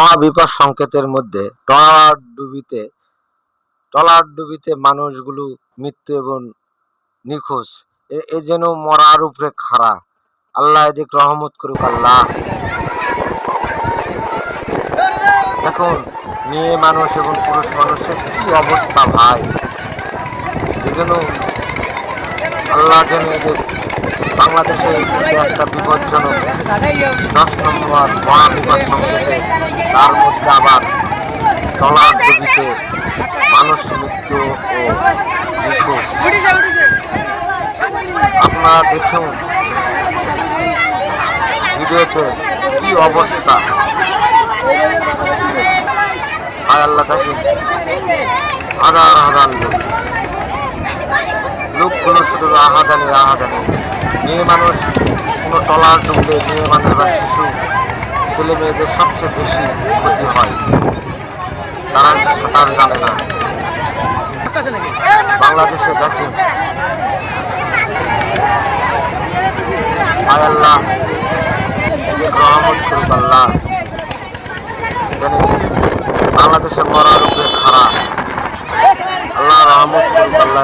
মহাবিপদ সংকেতের মধ্যে ট্রলারডুবিতে মানুষগুলো মৃত্যু এবং নিখোঁজ। এ যেন মরার উপরে খাড়া। আল্লাহ এদিক রহমত করুক আল্লাহ। দেখুন মেয়ে মানুষ এবং পুরুষ মানুষের কি অবস্থা ভাই। এজন্য আল্লাহ যেন এদের বাংলাদেশের একটা বিপজ্জনক 10 নম্বর মহাবিপদ সংকেতে, তার মধ্যে আবার ট্রলারডুবিতে মানুষ মৃত্যু ও নিখোঁজ। আপনারা দেখুন ভিডিওতে কি অবস্থা। হায় আল্লাহ, দেখেন হাজার হাজার লোকগুলো শুধু রাহাজানি। মেয়ে মানুষ কোনো ট্রলার ডুবলে মেয়ে মানুষ বা শিশু ছেলে মেয়েদের সবচেয়ে বেশি ক্ষতি হয়। তারা সাঁতার জানে না। বাংলাদেশে দেখেন হায় আল্লাহ রহমত করুক আল্লাহ। বাংলাদেশের মরার উপরে খাড়া। আল্লাহ রহমত করুক আল্লাহ।